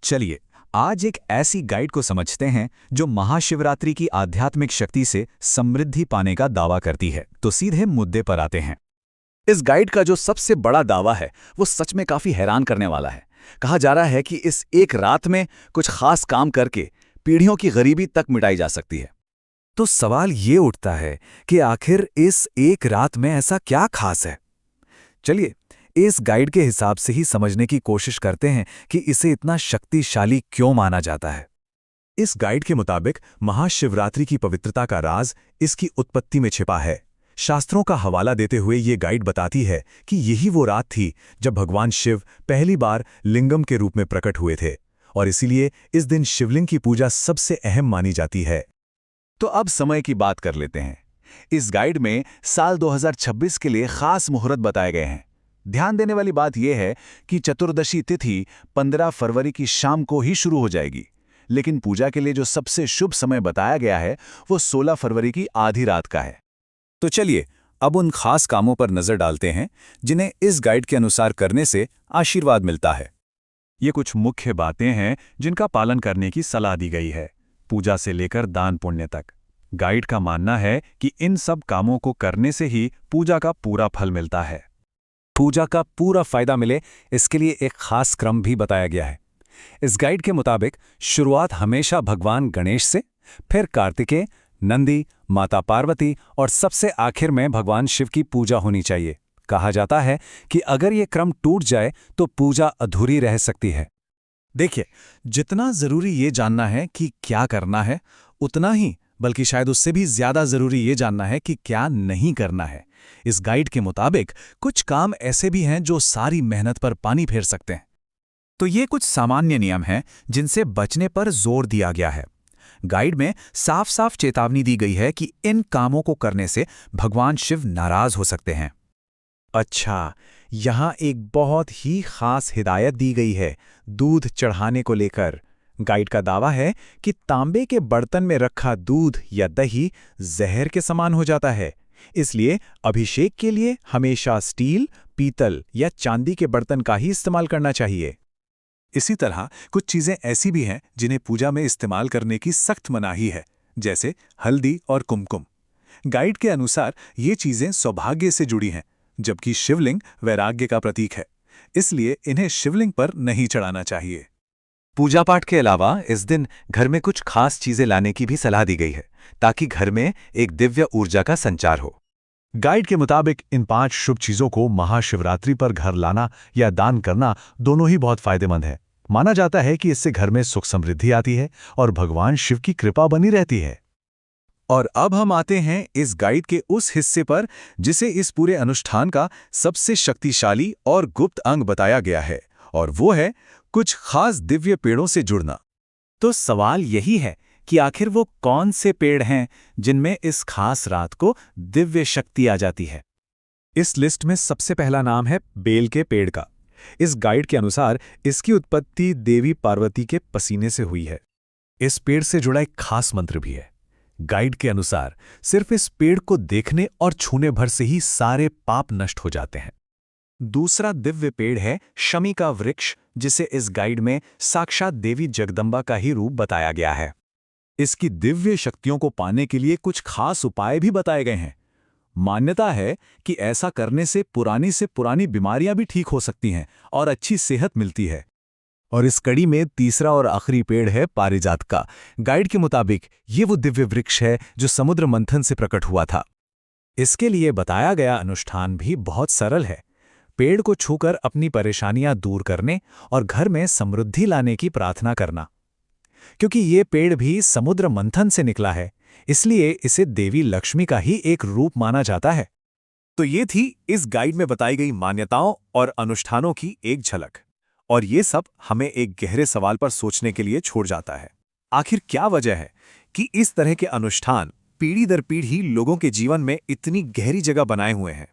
चलिए आज एक ऐसी गाइड को समझते हैं जो महाशिवरात्रि की आध्यात्मिक शक्ति से समृद्धि पाने का दावा करती है। तो सीधे मुद्दे पर आते हैं। इस गाइड का जो सबसे बड़ा दावा है वो सच में काफी हैरान करने वाला है। कहा जा रहा है कि इस एक रात में कुछ खास काम करके पीढ़ियों की गरीबी तक मिटाई जा सकती है। तो सवाल ये उठता है कि आखिर इस एक रात में ऐसा क्या खास है। चलिए इस गाइड के हिसाब से ही समझने की कोशिश करते हैं कि इसे इतना शक्तिशाली क्यों माना जाता है। इस गाइड के मुताबिक महाशिवरात्रि की पवित्रता का राज इसकी उत्पत्ति में छिपा है। शास्त्रों का हवाला देते हुए ये गाइड बताती है कि यही वो रात थी जब भगवान शिव पहली बार लिंगम के रूप में प्रकट हुए थे, और इसीलिए इस दिन शिवलिंग की पूजा सबसे अहम मानी जाती है। तो अब समय की बात कर लेते हैं। इस गाइड में साल 2026 के लिए खास मुहूर्त बताए गए हैं। ध्यान देने वाली बात यह है कि चतुर्दशी तिथि 15 फरवरी की शाम को ही शुरू हो जाएगी, लेकिन पूजा के लिए जो सबसे शुभ समय बताया गया है वो 16 फरवरी की आधी रात का है। तो चलिए अब उन खास कामों पर नजर डालते हैं जिन्हें इस गाइड के अनुसार करने से आशीर्वाद मिलता है। ये कुछ मुख्य बातें हैं जिनका पालन करने की सलाह दी गई है, पूजा से लेकर दान पुण्य तक। गाइड का मानना है कि इन सब कामों को करने से ही पूजा का पूरा फल मिलता है। पूजा का पूरा फायदा मिले इसके लिए एक खास क्रम भी बताया गया है। इस गाइड के मुताबिक शुरुआत हमेशा भगवान गणेश से, फिर कार्तिकेय, नंदी, माता पार्वती और सबसे आखिर में भगवान शिव की पूजा होनी चाहिए। कहा जाता है कि अगर ये क्रम टूट जाए तो पूजा अधूरी रह सकती है। देखिए, जितना जरूरी ये जानना है कि क्या करना है, उतना ही बल्कि शायद उससे भी ज्यादा जरूरी ये जानना है कि क्या नहीं करना है। इस गाइड के मुताबिक कुछ काम ऐसे भी हैं जो सारी मेहनत पर पानी फेर सकते हैं। तो ये कुछ सामान्य नियम हैं जिनसे बचने पर जोर दिया गया है। गाइड में साफ साफ चेतावनी दी गई है कि इन कामों को करने से भगवान शिव नाराज हो सकते हैं। अच्छा, यहाँ एक बहुत ही खास हिदायत दी गई है दूध चढ़ाने को लेकर। गाइड का दावा है कि तांबे के बर्तन में रखा दूध या दही जहर के समान हो जाता है, इसलिए अभिषेक के लिए हमेशा स्टील, पीतल या चांदी के बर्तन का ही इस्तेमाल करना चाहिए। इसी तरह कुछ चीजें ऐसी भी हैं जिन्हें पूजा में इस्तेमाल करने की सख्त मनाही है, जैसे हल्दी और कुमकुम। गाइड के अनुसार ये चीजें सौभाग्य से जुड़ी हैं, जबकि शिवलिंग वैराग्य का प्रतीक है, इसलिए इन्हें शिवलिंग पर नहीं चढ़ाना चाहिए। पूजा पाठ के अलावा इस दिन घर में कुछ खास चीजें लाने की भी सलाह दी गई है ताकि घर में एक दिव्य ऊर्जा का संचार हो। गाइड के मुताबिक इन 5 शुभ चीजों को महाशिवरात्रि पर घर लाना या दान करना दोनों ही बहुत फायदेमंद है। माना जाता है कि इससे घर में सुख समृद्धि आती है और भगवान शिव की कृपा बनी रहती है। और अब हम आते हैं इस गाइड के उस हिस्से पर जिसे इस पूरे अनुष्ठान का सबसे शक्तिशाली और गुप्त अंग बताया गया है, और वो है कुछ खास दिव्य पेड़ों से जुड़ना। तो सवाल यही है कि आखिर वो कौन से पेड़ हैं जिनमें इस खास रात को दिव्य शक्ति आ जाती है। इस लिस्ट में सबसे पहला नाम है बेल के पेड़ का। इस गाइड के अनुसार इसकी उत्पत्ति देवी पार्वती के पसीने से हुई है। इस पेड़ से जुड़ा एक खास मंत्र भी है। गाइड के अनुसार सिर्फ इस पेड़ को देखने और छूने भर से ही सारे पाप नष्ट हो जाते हैं। दूसरा दिव्य पेड़ है शमी का वृक्ष, जिसे इस गाइड में साक्षात देवी जगदम्बा का ही रूप बताया गया है। इसकी दिव्य शक्तियों को पाने के लिए कुछ खास उपाय भी बताए गए हैं। मान्यता है कि ऐसा करने से पुरानी बीमारियां भी ठीक हो सकती हैं और अच्छी सेहत मिलती है। और इस कड़ी में तीसरा और आखिरी पेड़ है पारिजात का। गाइड के मुताबिक ये वो दिव्य वृक्ष है जो समुद्र मंथन से प्रकट हुआ था। इसके लिए बताया गया अनुष्ठान भी बहुत सरल है। पेड़ को छूकर अपनी परेशानियां दूर करने और घर में समृद्धि लाने की प्रार्थना करना। क्योंकि ये पेड़ भी समुद्र मंथन से निकला है, इसलिए इसे देवी लक्ष्मी का ही एक रूप माना जाता है। तो ये थी इस गाइड में बताई गई मान्यताओं और अनुष्ठानों की एक झलक, और ये सब हमें एक गहरे सवाल पर सोचने के लिए छोड़ जाता है। आखिर क्या वजह है कि इस तरह के अनुष्ठान पीढ़ी दर पीढ़ी लोगों के जीवन में इतनी गहरी जगह बनाए हुए हैं।